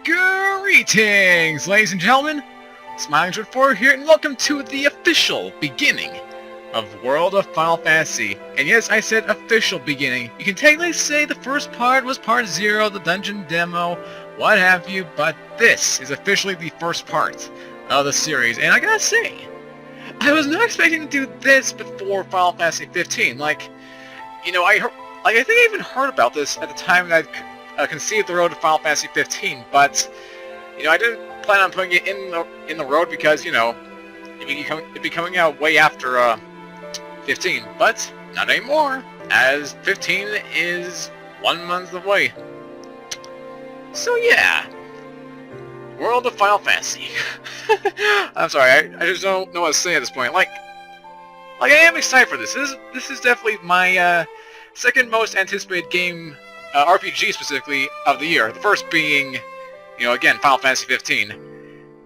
Greetings, ladies and gentlemen! Smiling4 here, and welcome to the official beginning of World of Final Fantasy. And yes, I said official beginning. You can technically say the first part was part 0, the dungeon demo, what have you, but this is officially the first part of the series. And I gotta say, I was not expecting to do this before Final Fantasy 15. I think I even heard about this at the time that I conceived the road to Final Fantasy 15, but I didn't plan on putting it in the road because it'd be coming out way after 15, but not anymore, as 15 is 1 month away. So yeah, World of Final Fantasy. I'm sorry, I just don't know what to say at this point. I am excited for this. This is definitely my second most anticipated game. RPG specifically of the year. The first being, again, Final Fantasy 15.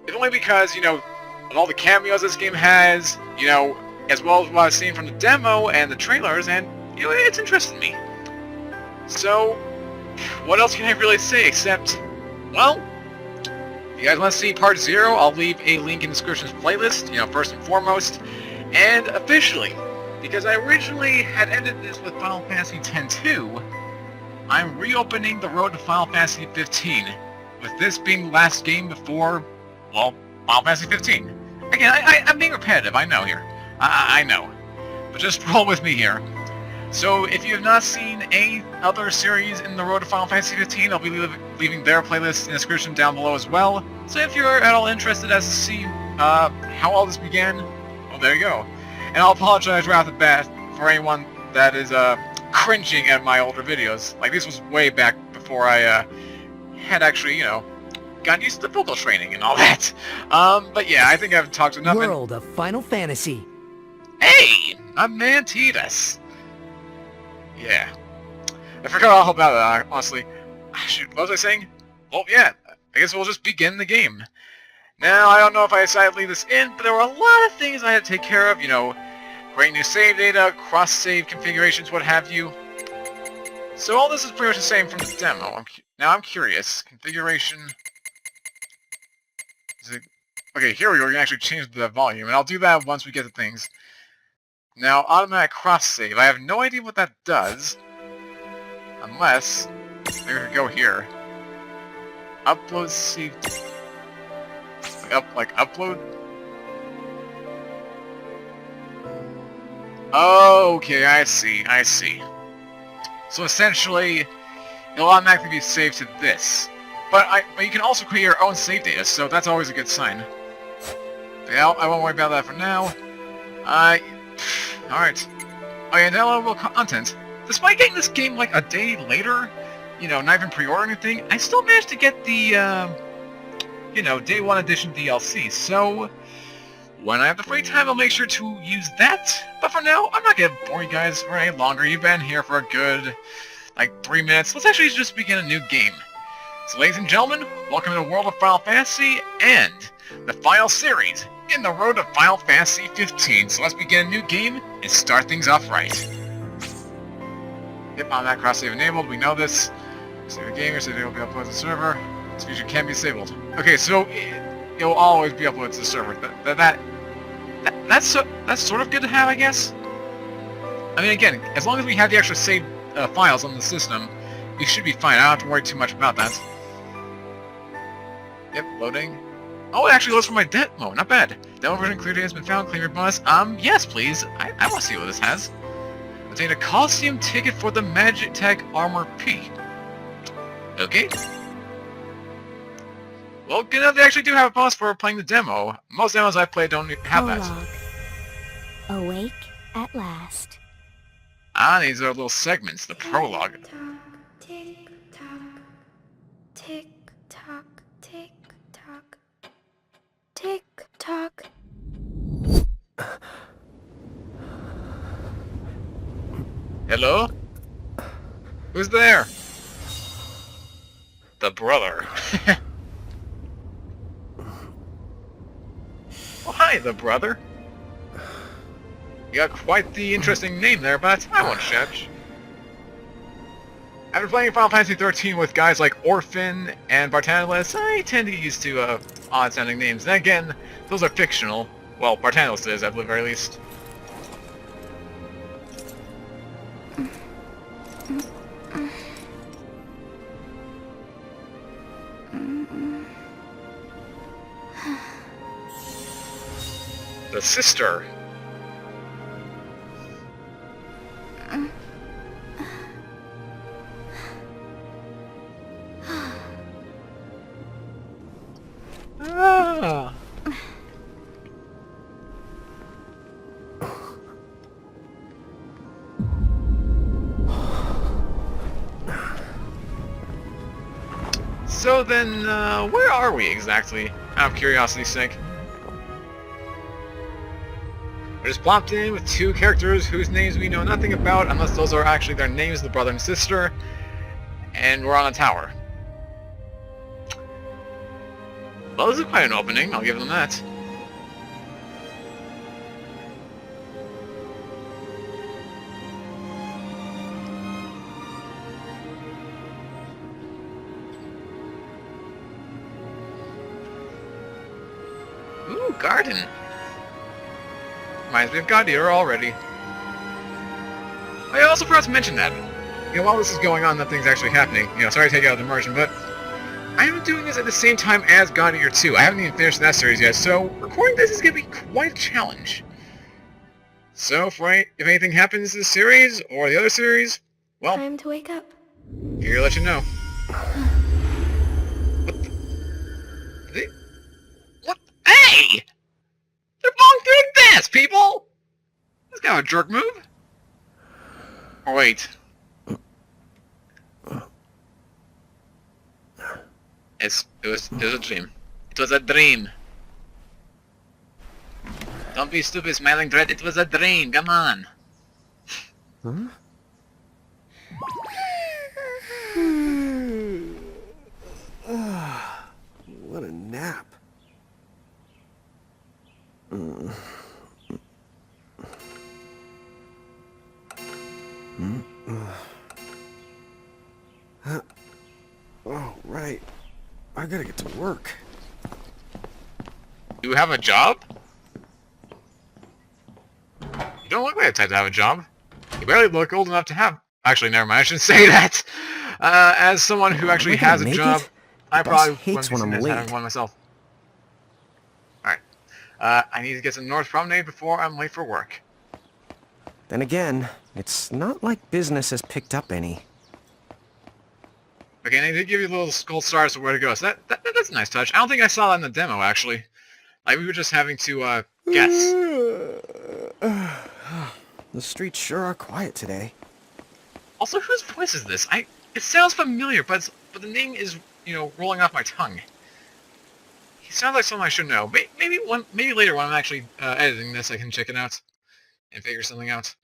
If only because, of all the cameos this game has, as well as what I've seen from the demo and the trailers, and, it's interested me. So, what else can I really say except, well, if you guys want to see Part 0, I'll leave a link in the description's playlist, first and foremost, and officially, because I originally had ended this with Final Fantasy X-2, I'm reopening the road to Final Fantasy 15, with this being the last game before, well, Final Fantasy 15. Again, I'm being repetitive, I know here. I know. But just roll with me here. So, if you have not seen any other series in the road to Final Fantasy 15, I'll be leaving their playlist in the description down below as well. So if you're at all interested as to see how all this began, well, there you go. And I'll apologize right off the bat for anyone that is, cringing at my older videos. This was way back before I had actually, gotten used to the vocal training and all that. But yeah, I think I've talked enough. World of Final Fantasy. Hey, my man Titus. Yeah, I forgot all about that. Honestly, shoot, what was I saying? Well, yeah, I guess we'll just begin the game. Now, I don't know if I decided to leave this in, but there were a lot of things I had to take care of. Create new save data, cross-save configurations, what have you. So all this is pretty much the same from the demo. Now I'm curious. Configuration... Okay, here we go. We can actually change the volume, and I'll do that once we get to things. Now, automatic cross-save. I have no idea what that does. Unless... Maybe we can go here. Upload save... upload... Oh, okay, I see. So essentially, it'll automatically be saved to this. But you can also create your own save data, so that's always a good sign. But yeah, I won't worry about that for now. Alright. Oh yeah, downloadable content. Despite getting this game a day later, not even pre-order anything, I still managed to get the, Day 1 Edition DLC, so... when I have the free time, I'll make sure to use that. But for now, I'm not gonna bore you guys for any longer. You've been here for a good, 3 minutes. Let's actually just begin a new game. So, ladies and gentlemen, welcome to the World of Final Fantasy and the final series in the road to Final Fantasy 15. So let's begin a new game and start things off right. Yep, on that cross-save enabled. We know this. Save the game, or save it will be uploaded to the server. This feature can be disabled. Okay, so it'll always be uploaded to the server. That's sort of good to have, I guess. I mean, again, as long as we have the extra saved files on the system, we should be fine. I don't have to worry too much about that. Yep, loading. Oh, it actually loads for my demo. Not bad. Demo version clear data has been found. Claim your bonus. Yes, please. I want to see what this has. Obtain a Coliseum ticket for the Magic Tech Armor P. Okay. Well, good enough, they actually do have a bonus for playing the demo. Most demos I've played don't have that. Prologue. Awake at last. Ah, these are little segments, the prologue. Tick tock, tick tock, tick tock, tick tock. Hello? Who's there? The brother. Oh, hi, the brother. You got quite the interesting name there, but I won't judge. After playing Final Fantasy XIII with guys like Orphan and Bartanis, I tend to get used to odd-sounding names. Then again, those are fictional. Well, Bartanis is, at the very least. The sister. Ah. So then, where are we exactly? Out of curiosity's sake. We're just plopped in with two characters whose names we know nothing about, unless those are actually their names, the brother and sister, and we're on a tower. Well, this is quite an opening, I'll give them that. Ooh, garden. Reminds me of Goddard already. I also forgot to mention that. You know, while this is going on, nothing's actually happening. You know, sorry to take you out of the immersion, but I am doing this at the same time as Goddard 2. I haven't even finished that series yet, so recording this is going to be quite a challenge. So, if anything happens in this series, or the other series, well, Time to wake up. here to let you know. What? Hey! They're falling through the fast, people! That's kind of a jerk move. Oh, wait. It was a dream. It was a dream. Don't be stupid, smiling dread. It was a dream. Come on. Huh? What a nap. Oh, right. I gotta get to work. You have a job? You don't look like the type to have a job. You barely look old enough to have... Actually, never mind. I shouldn't say that. As someone who actually has a job, I probably hates wouldn't when be I'm seen as having late. one myself. Alright. I need to get to North Promenade before I'm late for work. Then again, it's not like business has picked up any. Okay, and I did give you a little gold stars of where to go, so that's a nice touch. I don't think I saw that in the demo, actually. Like, we were just having to, guess. The streets sure are quiet today. Also, whose voice is this? It sounds familiar, but the name is, you know, rolling off my tongue. He sounds like someone I should know. Maybe later when I'm actually editing this, I can check it out and figure something out.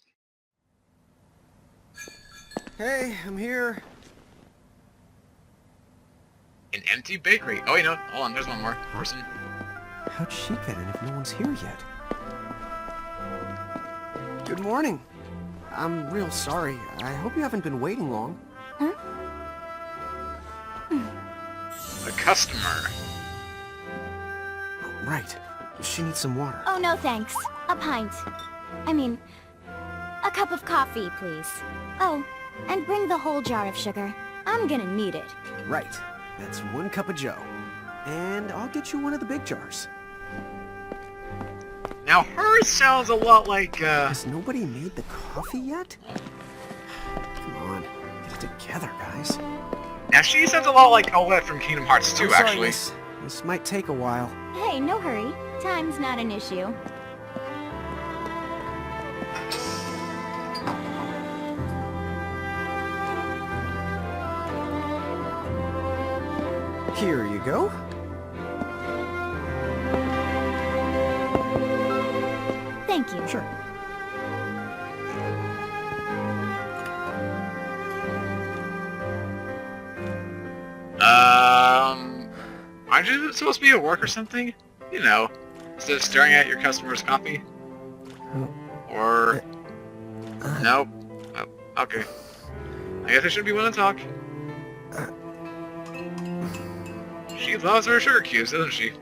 Hey, I'm here. An empty bakery. Oh, wait, no. Hold on, there's one more person. How'd she get in if no one's here yet? Good morning. I'm real sorry. I hope you haven't been waiting long. Huh? A customer. Oh, right. She needs some water. Oh, no thanks. A pint. I mean, a cup of coffee, please. Oh, and bring the whole jar of sugar. I'm gonna need it. Right. That's 1 cup of joe. And I'll get you one of the big jars. Now, hers sounds a lot like, Has nobody made the coffee yet? Come on. Get it together, guys. Now, she sounds a lot like Olette from Kingdom Hearts 2, I'm sorry, actually. miss. This might take a while. Hey, no hurry. Time's not an issue. Here you go. Thank you. Sure. Aren't you supposed to be at work or something? You know, instead of staring at your customer's coffee? Or... Nope. Oh, okay. I guess I shouldn't be one to talk. She loves her sugar cubes, doesn't she?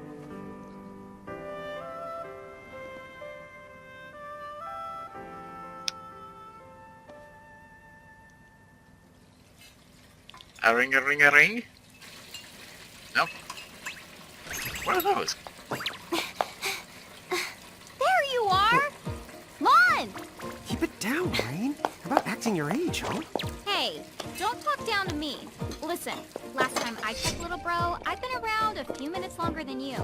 A ring, a ring, a ring? Nope. What are those? There you are! Lon! Keep it down, Rain. How about acting your age, huh? Hey, don't talk down to me. Listen, last time I checked, little bro, I've been around a few minutes longer than you.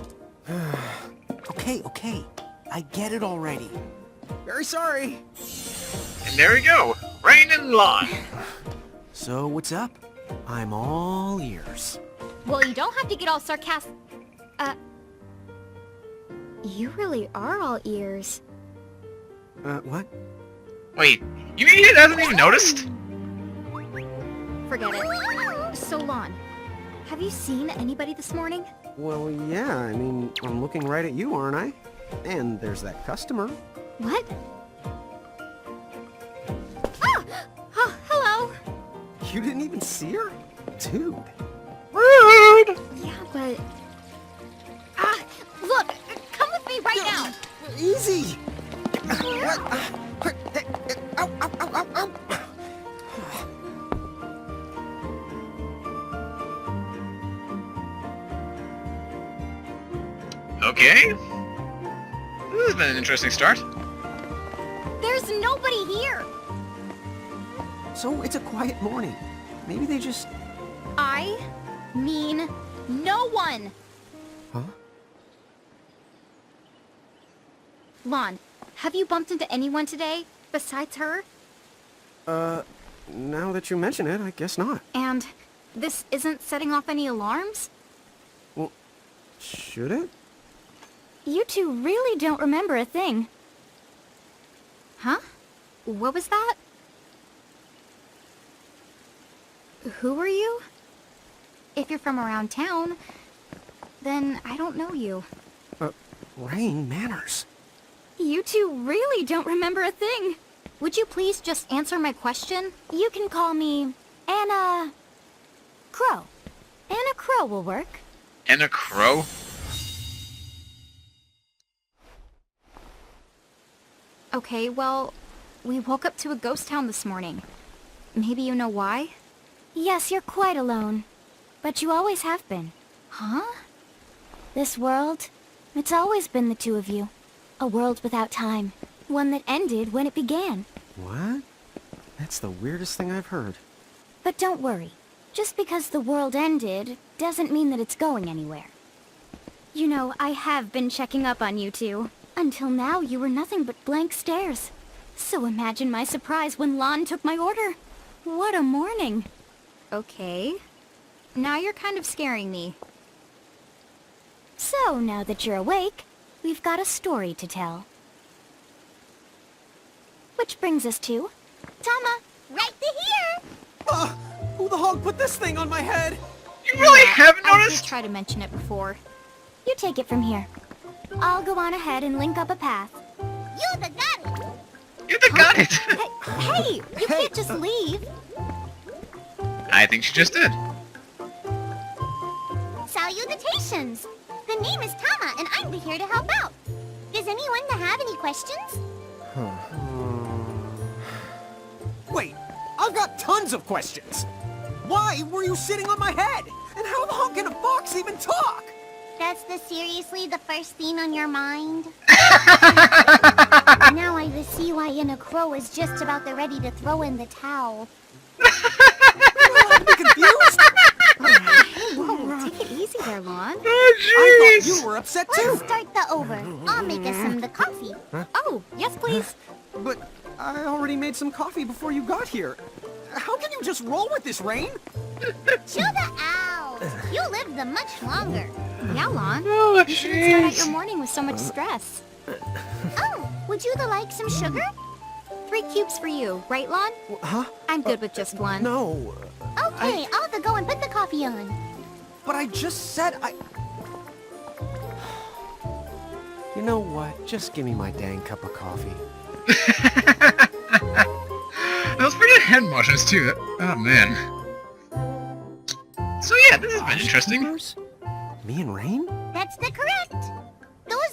Okay. I get it already. Very sorry. And there we go. Rain and Lon. So, what's up? I'm all ears. Well, you don't have to get all sarcastic. You really are all ears. What? Wait, you mean he hasn't even noticed? Forget it. So, Lon, have you seen anybody this morning? Well, yeah, I mean, I'm looking right at you, aren't I? And there's that customer. What? Ah! Oh, hello! You didn't even see her? Dude. Rude! Yeah, but... Ah! Look! Come with me right now! Easy! What? Ow, ow, ow, ow, ow! Okay. This has been an interesting start. There's nobody here! So, it's a quiet morning. Maybe they just... I mean no one! Huh? Lon, have you bumped into anyone today besides her? Now that you mention it, I guess not. And this isn't setting off any alarms? Well, should it? You two really don't remember a thing. Huh? What was that? Who are you? If you're from around town, then I don't know you. Rain, manners. You two really don't remember a thing. Would you please just answer my question? You can call me Anna Crow. Anna Crow will work. And a crow? Okay, well, we woke up to a ghost town this morning. Maybe you know why? Yes, you're quite alone. But you always have been. Huh? This world, it's always been the two of you. A world without time. One that ended when it began. What? That's the weirdest thing I've heard. But don't worry. Just because the world ended doesn't mean that it's going anywhere. You know, I have been checking up on you two. Until now, you were nothing but blank stares. So imagine my surprise when Lon took my order. What a morning. Okay. Now you're kind of scaring me. So, now that you're awake, we've got a story to tell. Which brings us to... Tama, right to here! Who the hog put this thing on my head? You really haven't I did noticed? try to mention it before. You take it from here. I'll go on ahead and link up a path. You the got it! You got it! Hey, you can't just leave. I think she just did. Salutations! The name is Tama, and I'm here to help out. Does anyone have any questions? Wait, I've got tons of questions. Why were you sitting on my head? And how the hell can a fox even talk? That's seriously the first thing on your mind? Now I see why Anna Crow is just about ready to throw in the towel. I'm confused. Whoa, take it easy there, Lon. Oh, I thought jeez! you were upset Let's too. start the over. I'll make us some of the coffee. Oh, yes please. But I already made some coffee before you got here. How can you just roll with this, Rain? Chill the out. You lived the much longer. Yeah, Lon. Oh, You shouldn't start out your jeez. morning with so much stress. Oh, would you like some sugar? 3 cubes for you, right, Lon? Huh? I'm good with just one. No. Okay, I'll go and put the coffee on. But I just said I... You know what? Just give me my dang cup of coffee. That was pretty hand motions too. Oh man. So yeah, this has been interesting. Me and Rain? That's the correct.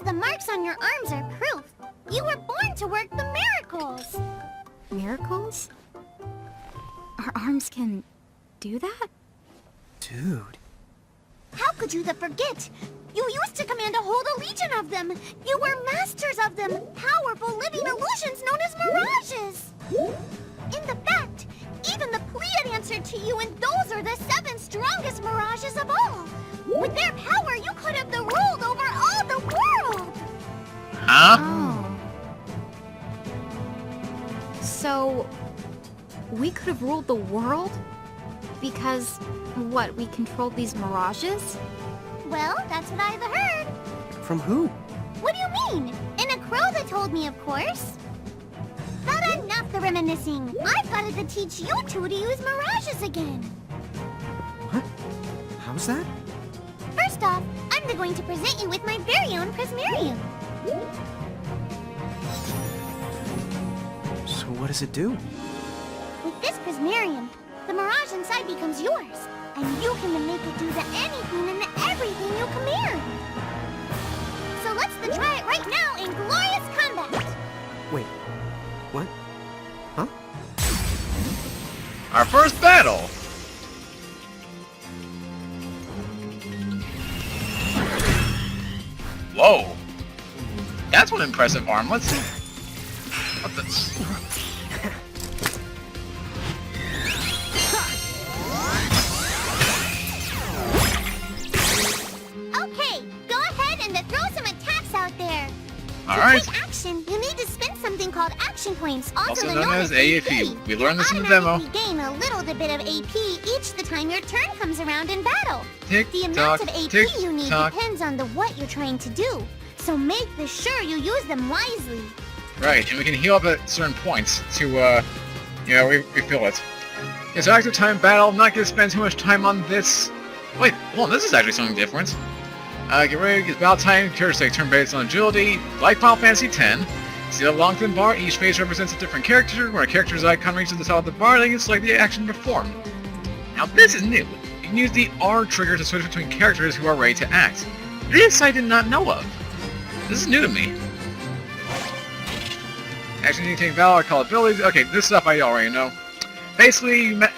The marks on your arms are proof. You were born to work the miracles. Miracles? Our arms can do that? Dude. How could you forget? You used to command a whole legion of them. You were masters of them. Powerful living illusions known as mirages. In the fact, even the Pleiad answered to you, and those are the 7 strongest mirages of all. With their power, you could have the ruled over all the world. Huh? Oh. So, we could have ruled the world? Because, what, we controlled these mirages? Well, that's what I've heard. From who? What do you mean? In a crow that told me, of course. But enough the reminiscing. I've got to teach you two to use mirages again. What? How's that? First off, I'm going to present you with my very own Prismarium. So what does it do? With this Prismarium, the mirage inside becomes yours, and you can make it do the anything and the everything you command. So let's try it right now in glorious combat. Wait. What? Huh? Our first battle! Whoa! That's one impressive arm. Let's see. What the... Okay, go ahead and throw some attacks out there. Alright. To take action, you need to spend something called action points, Also known as AAP. We learned this in the demo. You gain a little bit of AP each the time your turn comes around in battle. Tick The tock, amount of AP tick you need tock. depends on what you're trying to do. So make sure you use them wisely. Right, and we can heal up at certain points to, refill it. Yeah, so active time battle, I'm not gonna spend too much time on this. Wait, hold on, this is actually something different. Get ready, it's battle time, characters take turn based on agility, like Final Fantasy X. See the long thin bar, each phase represents a different character. When a character's icon reaches the top of the bar, then you select the action performed. Now this is new. You can use the R trigger to switch between characters who are ready to act. This I did not know of. This is new to me. Actions you take valor, call abilities. Okay, this stuff I already know. Basically, the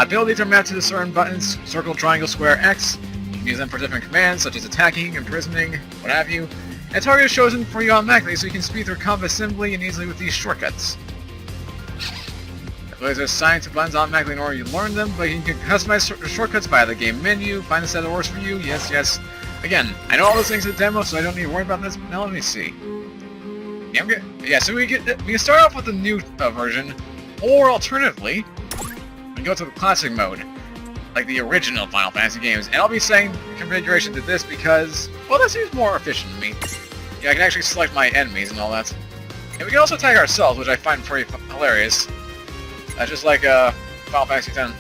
abilities are mapped to the certain buttons, circle, triangle, square, X. You can use them for different commands, such as attacking, imprisoning, what have you. And target is chosen for you automatically, so you can speed through combat simply and easily with these shortcuts. Abilities are assigned to buttons automatically in order you learn them, but you can customize shortcuts via the game menu, find the set that works for you, yes. Again, I know all those things in the demo, so I don't need to worry about this. Now let me see. Yeah, so we can start off with the new version, or alternatively, we go to the classic mode, like the original Final Fantasy games. And I'll be saying configuration to this because, well, that seems more efficient to me. Yeah, I can actually select my enemies and all that. And we can also attack ourselves, which I find pretty hilarious. Just like Final Fantasy X.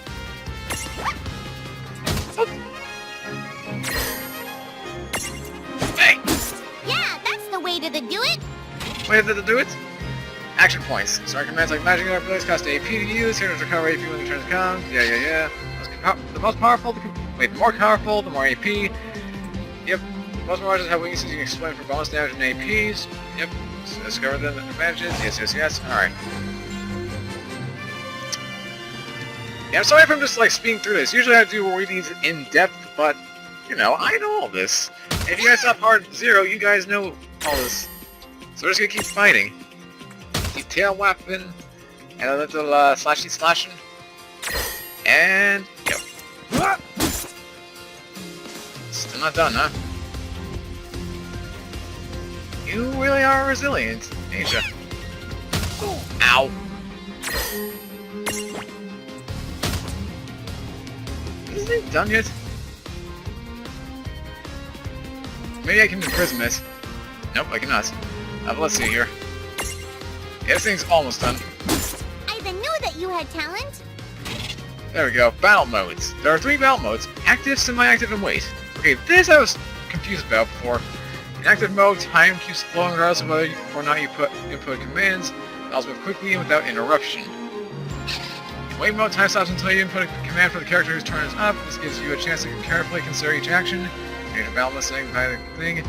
Hey! Yeah, that's the way to do it. Way to do it? Action points. Start commands like magic abilities cost AP to use. Heroes recover AP when the turn comes. Yeah. The more powerful, the more AP. Yep. Most mirages have weaknesses you can explain for bonus damage and APs. Yep. So discover them advantages. Yes. Alright. Yeah, I'm sorry if I'm just like speeding through this. Usually I do read these in depth, but you know, I know all this. If you guys stop hard 0, you guys know all this. So we're just gonna keep fighting. Keep tail weapon, and a little slashing. And go. Still not done, huh? You really are resilient, ain't ya? Ow. Isn't it done yet? Maybe I can imprison it. Nope, I cannot. But let's see here. Yeah, this thing's almost done. I even knew that you had talent. There we go. Battle modes. There are 3 battle modes: active, semi-active, and wait. Okay, this I was confused about before. In active mode, time keeps flowing regardless of whether or not you input commands. It also move quickly and without interruption. Wait mode time stops until you input a command for the character whose turn is up. This gives you a chance to carefully consider each action. Change your balance setting by the thing. If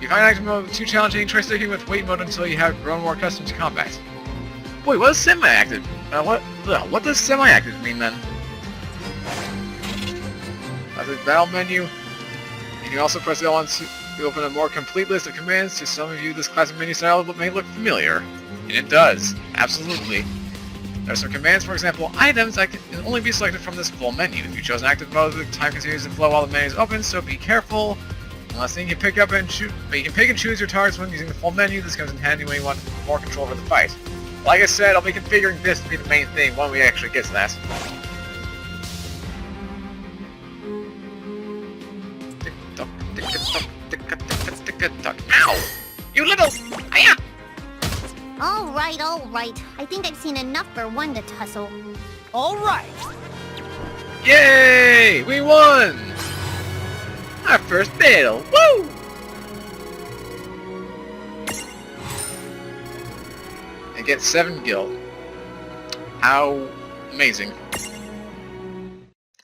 you find active mode too challenging, try sticking with wait mode until you have grown more accustomed to combat. Wait, what is semi-active? What does semi-active mean then? At the battle menu, you can also press L1 to open a more complete list of commands. To some of you, this classic menu style may look familiar. And it does. Absolutely. There are some commands, for example, items that can only be selected from this full menu. If you chose an active mode, the time continues to flow while the menu is open, so be careful. Last thing you can pick up and shoot, but you can pick and choose your targets when using the full menu. This comes in handy when you want more control over the fight. Like I said, I'll be configuring this to be the main thing when we actually get to that. Ow! You little... Hiya! All right. I think I've seen enough for one to tussle. All right. Yay! We won! Our first battle! Woo! And get 7 gil. How amazing.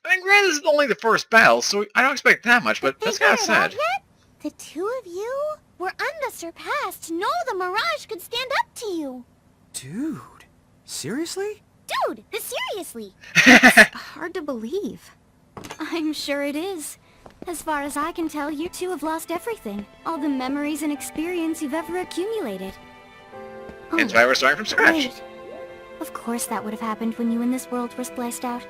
I mean, granted, this is only the first battle, so I don't expect that much, but that's kind of sad. The two of you were unsurpassed. No, the Mirage could stand up to you. Dude, seriously? Dude, seriously. Hard to believe. I'm sure it is. As far as I can tell, you two have lost everything. All the memories and experience you've ever accumulated. Hence why we're starting from scratch. Wait. Of course that would have happened when you and this world were spliced out.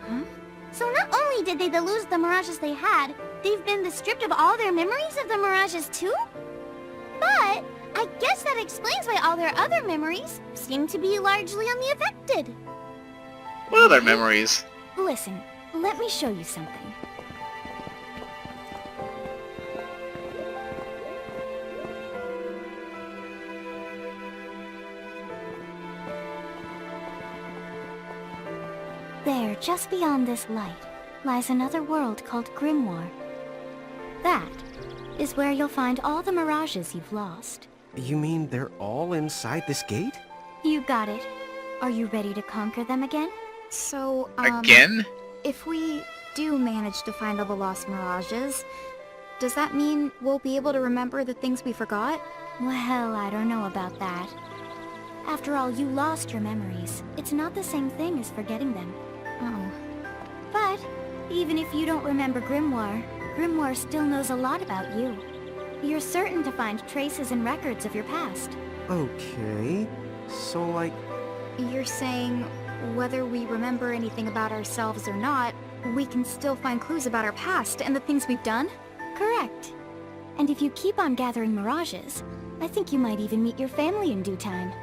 Huh? So not only did they lose the Mirages they had, they've been stripped of all their memories of the Mirages too? But I guess that explains why all their other memories seem to be largely unaffected. What other memories? Listen, let me show you something. There, just beyond this light, lies another world called Grimoire. That is where you'll find all the Mirages you've lost. You mean they're all inside this gate? You got it. Are you ready to conquer them again? So, Again? if we do manage to find all the lost Mirages, does that mean we'll be able to remember the things we forgot? Well, I don't know about that. After all, you lost your memories. It's not the same thing as forgetting them. Oh. But even if you don't remember Grimoire, Grimoire still knows a lot about you. You're certain to find traces and records of your past. Okay. So, like... You're saying whether we remember anything about ourselves or not, we can still find clues about our past and the things we've done? Correct. And if you keep on gathering Mirages, I think you might even meet your family in due time.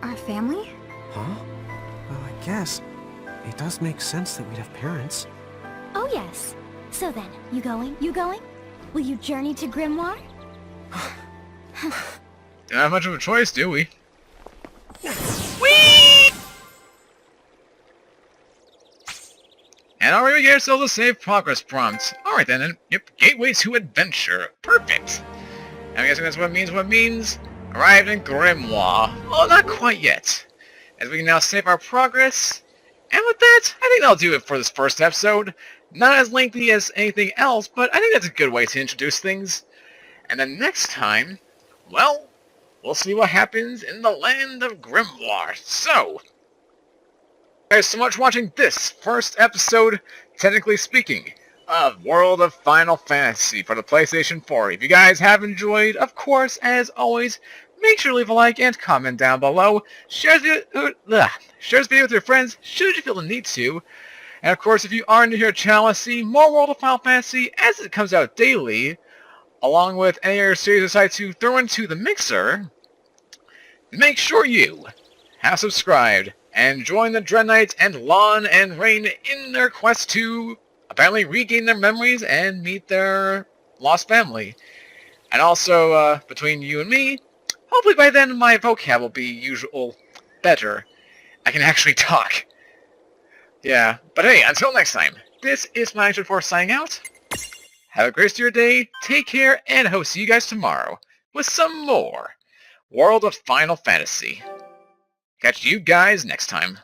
Our family? Huh? Well, I guess it does make sense that we'd have parents. Oh yes. So then, you going? You going? Will you journey to Grimoire? Don't have much of a choice, do we? Whee! And already we get ourselves a save progress prompt. Alright then, and yep, gateway to adventure. Perfect. I'm guessing that's what it means. Arrived in Grimoire. Well, not quite yet. As we can now save our progress. And with that, I think that'll do it for this first episode. Not as lengthy as anything else, but I think that's a good way to introduce things. And then next time, well, we'll see what happens in the land of Grimoire. So, thanks so much for watching this first episode, technically speaking, of World of Final Fantasy for the PlayStation 4. If you guys have enjoyed, of course, as always, make sure to leave a like and comment down below. Share this video with your friends, should you feel the need to. And of course, if you are new to our channel and see more World of Final Fantasy as it comes out daily, along with any other series I decide to throw into the mixer, make sure you have subscribed and join the Dread Knights and Lon and Rain in their quest to apparently regain their memories and meet their lost family. And also, between you and me, hopefully by then my vocab will be better. I can actually talk. Yeah, but hey, until next time, this is XIII signing out. Have a great rest of your day, take care, and I hope to see you guys tomorrow with some more World of Final Fantasy. Catch you guys next time.